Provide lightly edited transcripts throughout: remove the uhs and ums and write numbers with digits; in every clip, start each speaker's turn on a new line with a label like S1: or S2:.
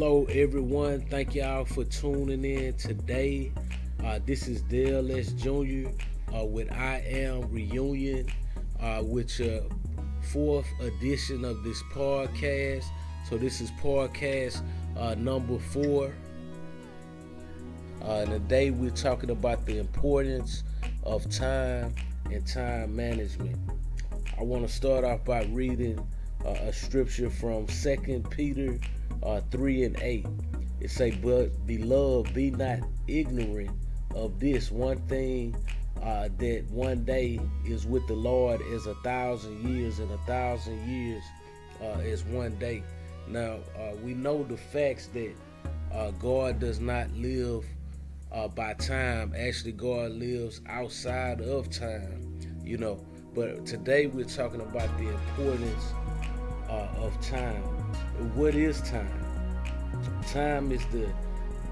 S1: Hello, everyone. Thank y'all for tuning in today. This is Delegate Jr. With I Am Reunion, with your fourth edition of this podcast. So this is podcast number 4. And today we're talking about the importance of time and time management. I want to start off by reading a scripture from 2 Peter 3 and 8. It say, "But beloved, be not ignorant of this one thing, that one day is with the Lord as 1,000 years, and 1,000 years is one day." Now we know the facts that God does not live by time. Actually, God lives outside of time. But today we're talking about the importance of time. What is time? Time is the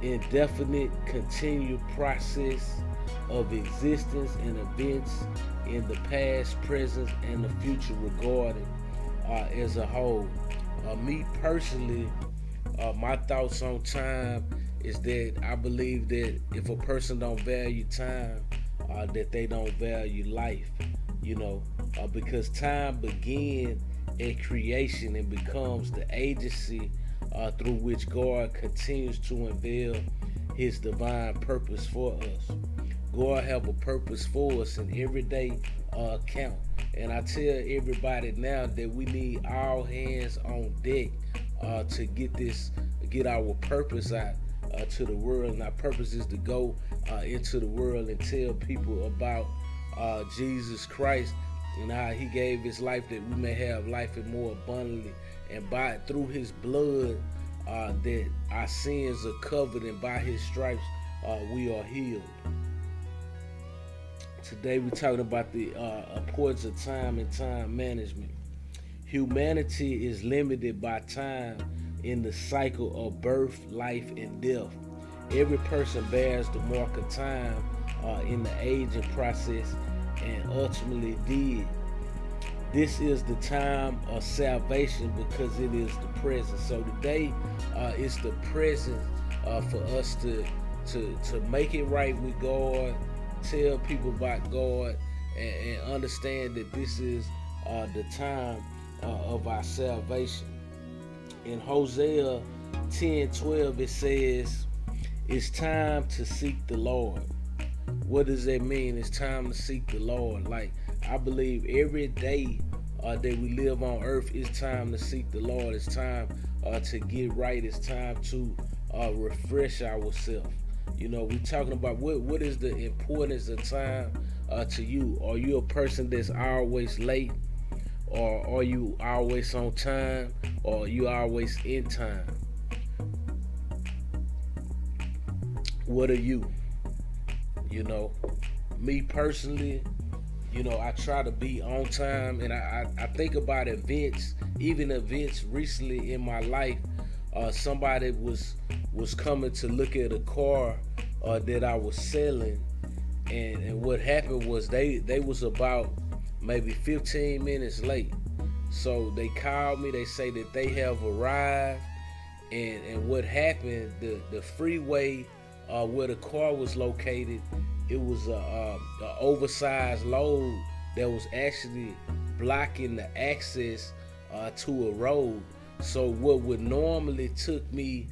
S1: indefinite continued process of existence and events in the past, present, and the future regarding as a whole. Me personally, my thoughts on time is that I believe that if a person don't value time, that they don't value life, because time began at creation and becomes the agency through which God continues to unveil his divine purpose for us. God have a purpose for us in everyday account. And I tell everybody now that we need all hands on deck to get our purpose out to the world. And our purpose is to go into the world and tell people about Jesus Christ and how he gave his life that we may have life and more abundantly, and through his blood that our sins are covered, and by his stripes we are healed. Today we're talking about the importance of time and time management. Humanity is limited by time in the cycle of birth, life, and death. Every person bears the mark of time in the aging process and ultimately dead. This is the time of salvation because it is the present. So today it's the present for us to make it right with God, tell people about God, and understand that this is the time of our salvation. In Hosea 10:12 it says, "It's time to seek the Lord." What does that mean? It's time to seek the Lord. Like, I believe every day that we live on earth, it's time to seek the Lord. It's time to get right. It's time to refresh ourselves. We're talking about what is the importance of time to you. Are you a person that's always late? Or are you always on time? Or are you always in time? What are you? Me personally, I try to be on time, and I think about events, even events recently in my life. Somebody was coming to look at a car that I was selling, and what happened was they was about maybe 15 minutes late. So they called me, they say that they have arrived, and what happened, the freeway where the car was located, it was a oversized load that was actually blocking the access to a road. So what would normally took me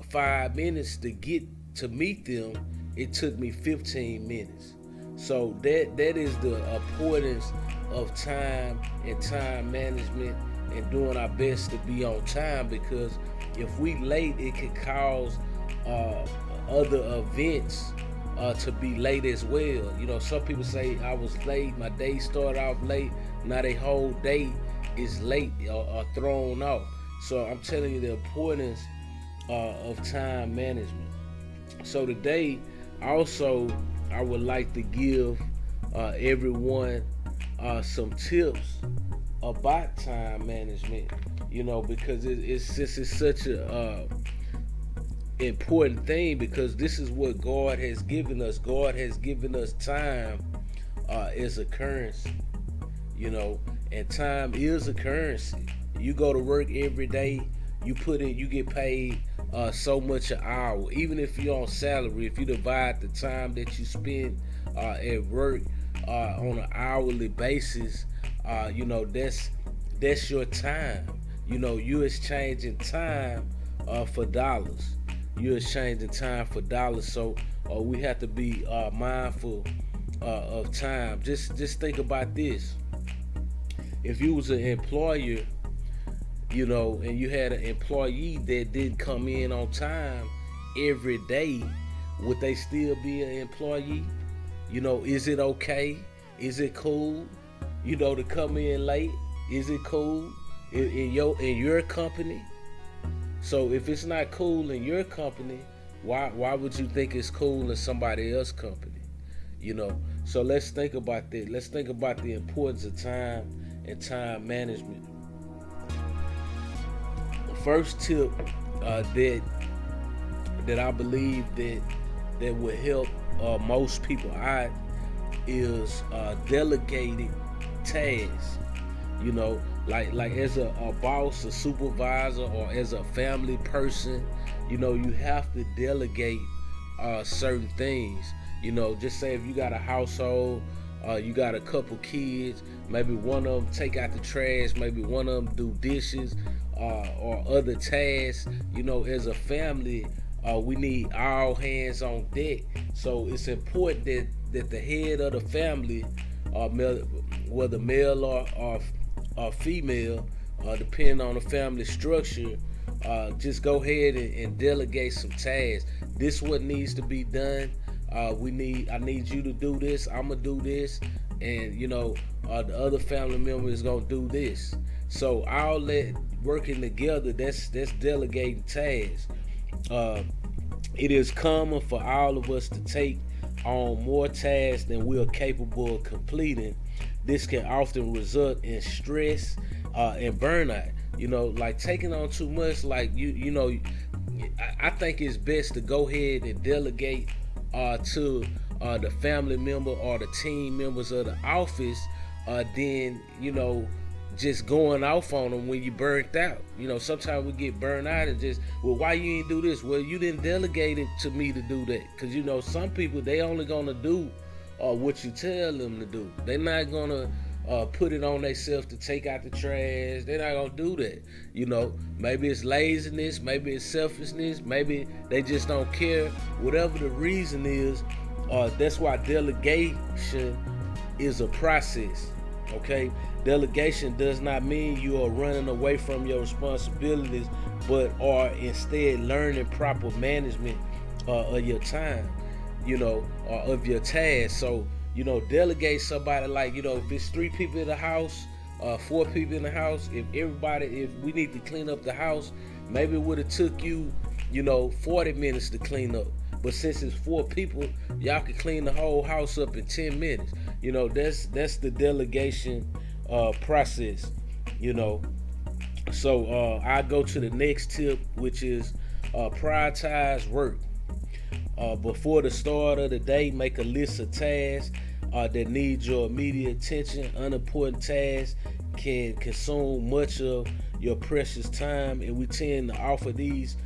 S1: 5 minutes to meet them, it took me 15 minutes. So that is the importance of time and time management and doing our best to be on time, because if we late, it could cause other events to be late as well. Some people say, "I was late, my day started off late." Now their whole day is late or thrown off. So I'm telling you the importance of time management. So today also I would like to give everyone some tips about time management, because it's such a important thing, because this is what God has given us. God has given us time as a currency, and time is a currency. You go to work every day, you get paid so much an hour. Even if you're on salary, if you divide the time that you spend at work on an hourly basis, that's your time. You exchanging time for dollars. You're exchanging time for dollars. So we have to be mindful of time. Just think about this. If you was an employer, and you had an employee that didn't come in on time every day, would they still be an employee? Is it okay? Is it cool? To come in late? Is it cool in your company? So if it's not cool in your company, why would you think it's cool in somebody else's company? So let's think about that. Let's think about the importance of time and time management. The first tip that I believe that will help most people out is delegating tasks. Like as a boss, a supervisor, or as a family person, you have to delegate certain things. Just say if you got a household, you got a couple kids, maybe one of them take out the trash, maybe one of them do dishes, or other tasks. As a family, we need all hands on deck. So it's important that the head of the family, whether male or female, depending on the family structure, just go ahead and delegate some tasks. This what needs to be done. I need you to do this. I'm gonna do this, and the other family member is gonna do this. So all that working together, that's delegating tasks. It is common for all of us to take on more tasks than we are capable of completing. This can often result in stress and burnout. Like taking on too much. Like I think it's best to go ahead and delegate to the family member or the team members of the office. Then just going off on them when you burnt out. Sometimes we get burnt out and just, well, why you ain't do this? Well, you didn't delegate it to me to do that. Because some people, they only gonna do what you tell them to do. They're not gonna put it on themselves to take out the trash. They're not gonna do that. Maybe it's laziness, maybe it's selfishness, maybe they just don't care. Whatever the reason is, that's why delegation is a process. Okay, delegation does not mean you are running away from your responsibilities, but are instead learning proper management of your time, of your tasks. So, delegate somebody, like, if it's 3 people in the house, 4 people in the house, if we need to clean up the house, maybe it would have took you, 40 minutes to clean up. But since it's 4 people, y'all can clean the whole house up in 10 minutes. That's the delegation process. So I go to the next tip, which is prioritize work. Before the start of the day, make a list of tasks that need your immediate attention. Unimportant tasks can consume much of your precious time, and we tend to offer these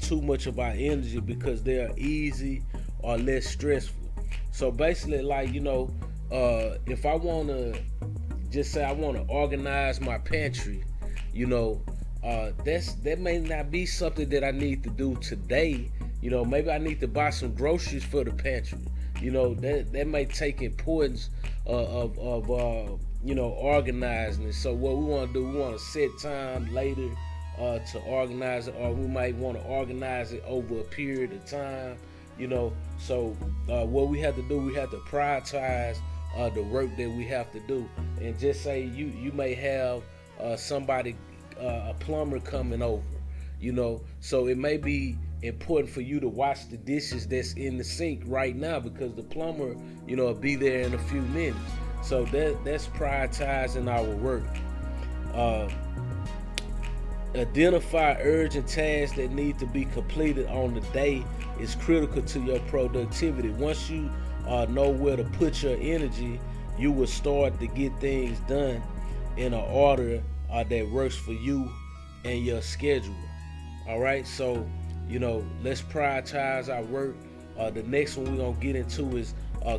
S1: too much of our energy because they are easy or less stressful. So basically, like, if I want to just say I want to organize my pantry, that may not be something that I need to do today. Maybe I need to buy some groceries for the pantry. That may take importance of organizing it. So what we want to do, we want to set time later to organize it, or we might want to organize it over a period of time. So what we have to do, we have to prioritize the work that we have to do. And just say you may have somebody, a plumber coming over, so it may be important for you to wash the dishes that's in the sink right now, because the plumber, will be there in a few minutes. So that's prioritizing our work. Identify urgent tasks that need to be completed on the day is critical to your productivity. Once you know where to put your energy, you will start to get things done in an order that works for you and your schedule. All right, so Let's prioritize our work. The next one we're gonna get into is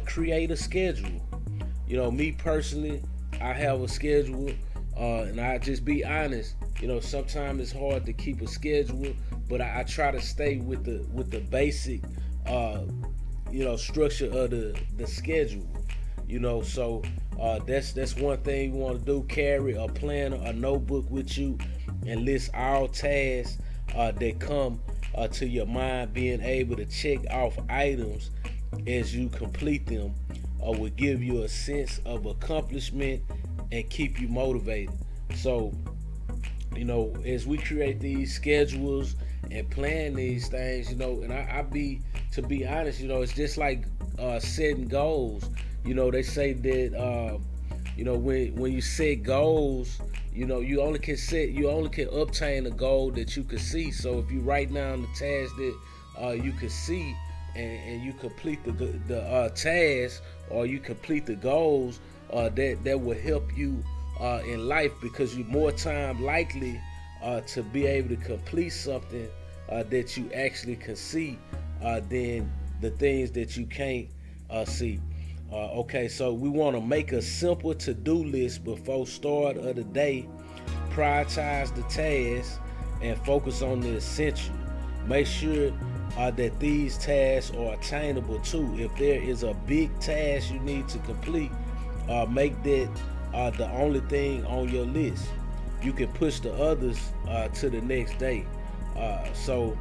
S1: create a schedule. Me personally, I have a schedule, and I just be honest. Sometimes it's hard to keep a schedule, but I try to stay with the basic, structure of the schedule. So that's one thing you want to do. Carry a planner, a notebook with you, and list all tasks that come to your mind. Being able to check off items as you complete them will give you a sense of accomplishment and keep you motivated. So, as we create these schedules and plan these things, and to be honest, it's just like setting goals. They say that when you set goals, you only can obtain a goal that you can see. So if you write down the tasks that you can see, and you complete the task, or you complete the goals, that will help you in life, because you're more time likely to be able to complete something that you actually can see than the things that you can't see. Okay, so we want to make a simple to-do list before start of the day. Prioritize the tasks and focus on the essential. Make sure that these tasks are attainable too. If there is a big task you need to complete, make that the only thing on your list. You can push the others to the next day. So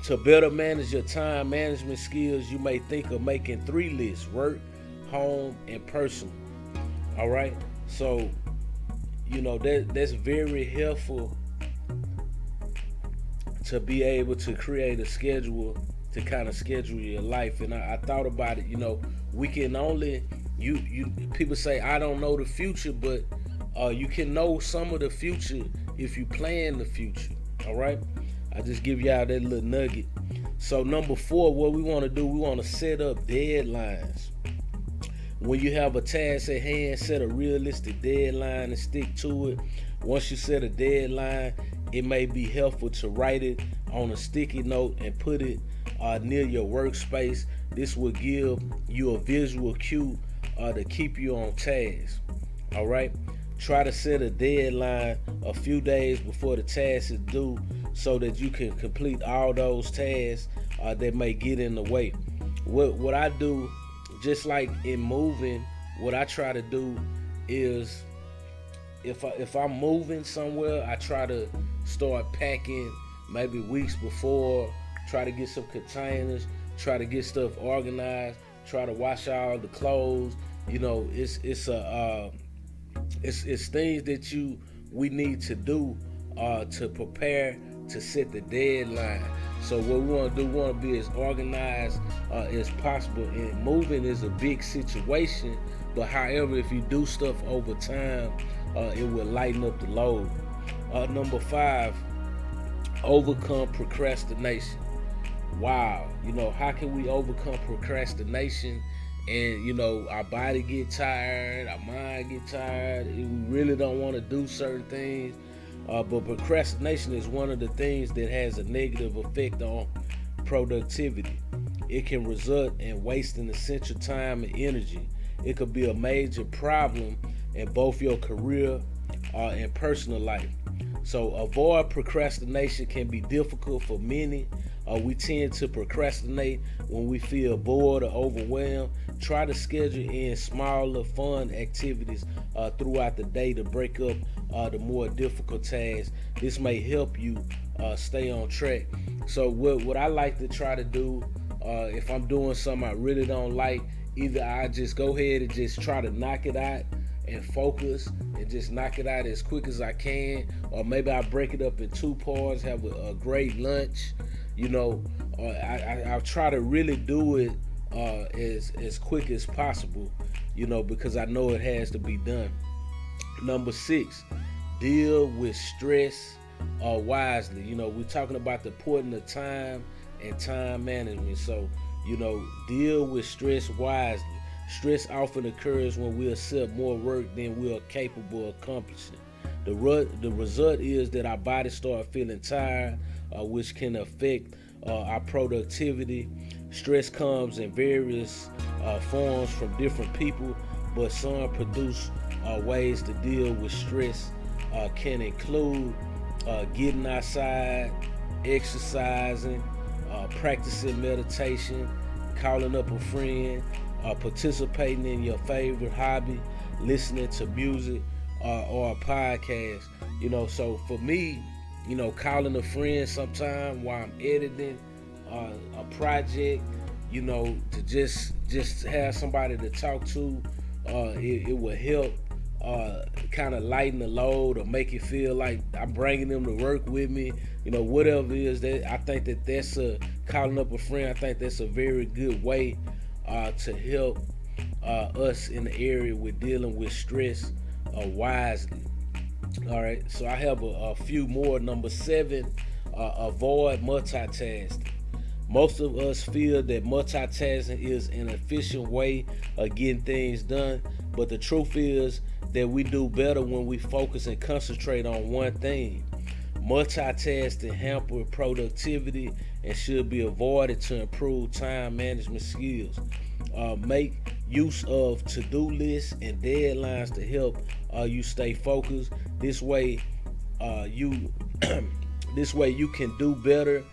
S1: to better manage your time management skills, you may think of making 3 lists: work, home, and personal. All right. So, that's very helpful to be able to create a schedule to kind of schedule your life. And I thought about it. We can only people say I don't know the future, but you can know some of the future if you plan the future. All right. I just give y'all that little nugget. So number 4, what we want to do, we want to set up deadlines. When you have a task at hand, set a realistic deadline and stick to it. Once you set a deadline, it may be helpful to write it on a sticky note and put it near your workspace. This will give you a visual cue to keep you on task. All right. Try to set a deadline a few days before the task is due, so that you can complete all those tasks that may get in the way. What I do, just like in moving, what I try to do is, if I'm moving somewhere, I try to start packing maybe weeks before. Try to get some containers, try to get stuff organized, try to wash all the clothes. It's things that we need to do to prepare to set the deadline. So what we want to do, we want to be as organized as possible. And moving is a big situation, but however, if you do stuff over time, it will lighten up the load. Number 5, overcome procrastination. Wow, how can we overcome procrastination? And our body get tired, our mind get tired, we really don't want to do certain things, but procrastination is one of the things that has a negative effect on productivity. It can result in wasting essential time and energy. It could be a major problem in both your career and personal life. So avoid procrastination can be difficult for many. We tend to procrastinate when we feel bored or overwhelmed. Try to schedule in smaller, fun activities throughout the day to break up the more difficult tasks. This may help you stay on track. So what I like to try to do, if I'm doing something I really don't like, either I just go ahead and just try to knock it out and focus and just knock it out as quick as I can, or maybe I break it up in 2 parts, have a great lunch. I'll try to really do it as quick as possible, because I know it has to be done. Number 6, deal with stress wisely. We're talking about the importance of time and time management. So, deal with stress wisely. Stress often occurs when we accept more work than we are capable of accomplishing. The result is that our bodies start feeling tired, which can affect our productivity. Stress comes in various forms from different people, but some produce ways to deal with stress can include getting outside, exercising, practicing meditation, calling up a friend, participating in your favorite hobby, listening to music or a podcast. So for me, calling a friend sometime while I'm editing a project, to just have somebody to talk to, it will help kind of lighten the load or make it feel like I'm bringing them to work with me. Whatever it is, that I think that's calling up a friend. I think that's a very good way to help us in the area with dealing with stress wisely. All right, so I have a few more. Number 7, avoid multitasking. Most of us feel that multitasking is an efficient way of getting things done, but the truth is that we do better when we focus and concentrate on one thing. Multitasking hampers productivity and should be avoided to improve time management skills. Make use of to-do lists and deadlines to help you stay focused. This way, you can do better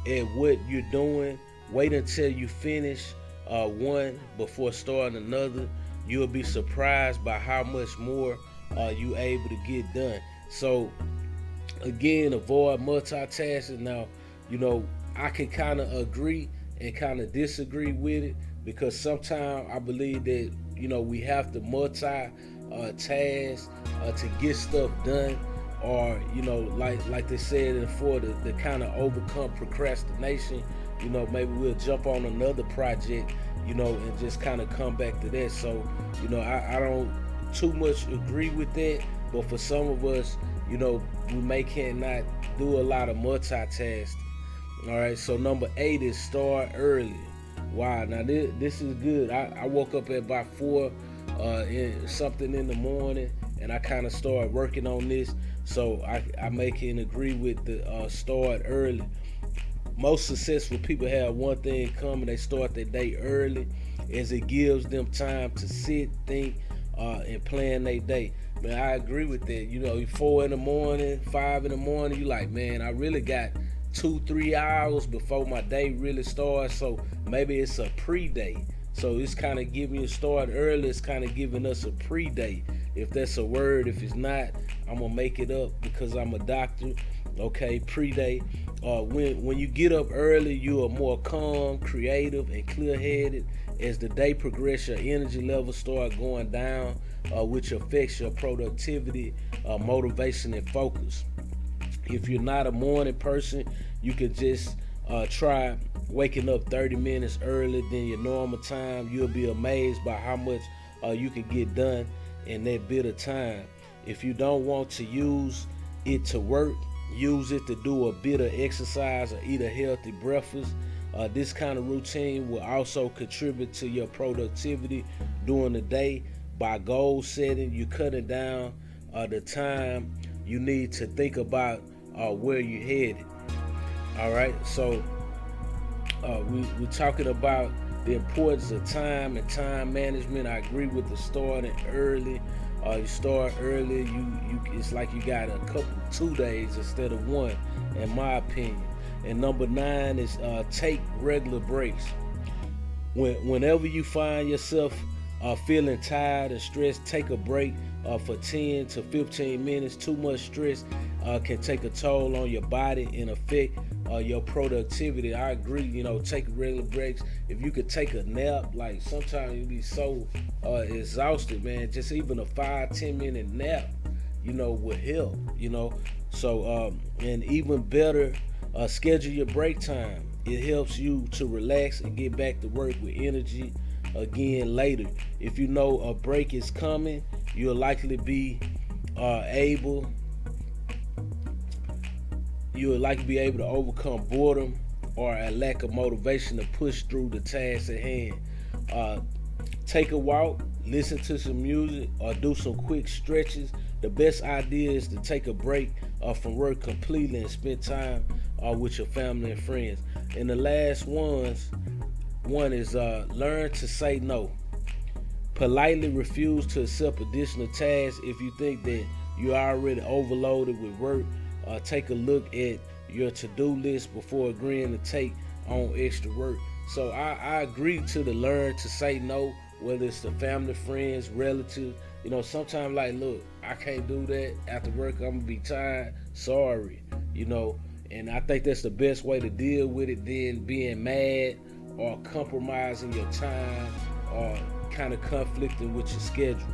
S1: at what you're doing. Wait until you finish one before starting another. You'll be surprised by how much more you're able to get done. So again, avoid multitasking. Now, I can kind of agree and kind of disagree with it, because sometimes I believe that we have to multitask to get stuff done, or like they said before, to kind of overcome procrastination. Maybe we'll jump on another project, and just kind of come back to that. So I don't too much agree with that, but for some of us, we cannot do a lot of multitasking. All right, so number 8 is start early. Wow, now this is good. I woke up at about 4 something in the morning, and I kind of started working on this. So I can agree with the start early. Most successful people have one thing in common: they start their day early, as it gives them time to sit, think, and plan their day. Man, I agree with that. 4 in the morning, 5 in the morning, you like, man, I really got 2-3 hours before my day really starts. So maybe it's a pre-day. So it's kind of giving you a start early. It's kind of giving us a pre-day, if that's a word. If it's not, I'm gonna make it up because I'm a doctor. Okay, pre-day. When you get up early, you are more calm, creative, and clear-headed. As the day progresses, your energy levels start going down, which affects your productivity, motivation, and focus. If you're not a morning person, you can just try waking up 30 minutes earlier than your normal time. You'll be amazed by how much you can get done in that bit of time. If you don't want to use it to work, use it to do a bit of exercise or eat a healthy breakfast. This kind of routine will also contribute to your productivity during the day. By goal setting, you're cutting down the time you need to think about where you're headed. All right, so we're talking about the importance of time and time management. I agree with the starting early. You start early, you it's like you got 2 days instead of 1, in my opinion. And number 9 is take regular breaks. Whenever you find yourself feeling tired and stressed, take a break for 10 to 15 minutes. Too much stress can take a toll on your body and affect your productivity. I agree, take regular breaks. If you could take a nap, like sometimes you be so exhausted, man, just even a 5-10 minute nap, would help, So, and even better, schedule your break time. It helps you to relax and get back to work with energy again later. If you know a break is coming, you'll likely be able to overcome boredom or a lack of motivation to push through the task at hand. Take a walk, listen to some music, or do some quick stretches. The best idea is to take a break from work completely and spend time with your family and friends. And the last one is learn to say no. Politely refuse to accept additional tasks if you think that you're already overloaded with work. Take a look at your to-do list before agreeing to take on extra work. So I agree to the learn to say no, whether it's to family, friends, relatives. Sometimes like, look, I can't do that. After work, I'm gonna be tired. Sorry. And I think that's the best way to deal with it than being mad or compromising your time or kind of conflicting with your schedule.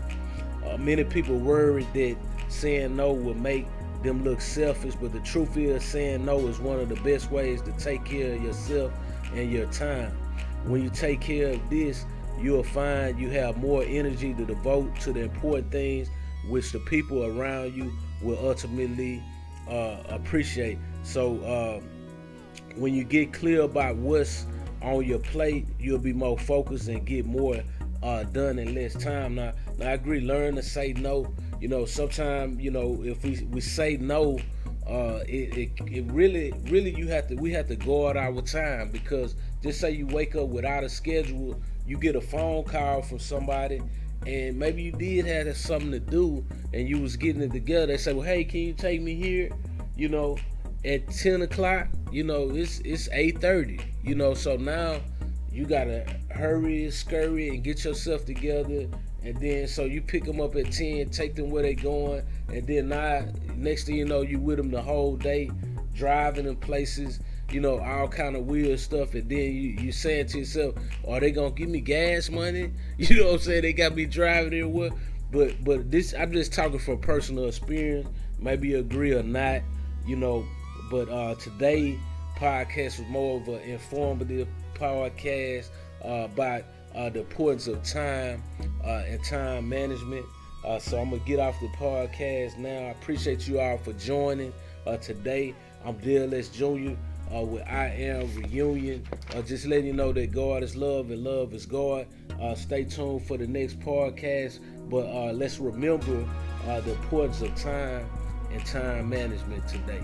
S1: Many people worry that saying no will make them look selfish, but the truth is saying no is one of the best ways to take care of yourself and your time. When you take care of this, you'll find you have more energy to devote to the important things which the people around you will ultimately appreciate. So when you get clear about what's on your plate, you'll be more focused and get more done in less time. Now I agree, learn to say no. Sometimes, if we say no, it really we have to guard our time, because just say you wake up without a schedule, you get a phone call from somebody, and maybe you did have something to do and you was getting it together. They say, well, hey, can you take me here? At 10 o'clock, it's 8:30. So now you gotta hurry, scurry, and get yourself together. And then so you pick them up at 10, take them where they going, and then now next thing you know, you with them the whole day, driving in places, all kind of weird stuff. And then you saying to yourself, are they gonna give me gas money? You know what I'm saying? They got me driving everywhere. But this, I'm just talking from personal experience. Maybe you agree or not, But today podcast was more of an informative podcast about the importance of time and time management. So I'm gonna get off the podcast now. I appreciate you all for joining today. I'm Delegate Jr. With I Am Reunion. Just letting you know that God is love and love is God. Stay tuned for the next podcast. But let's remember the importance of time and time management today.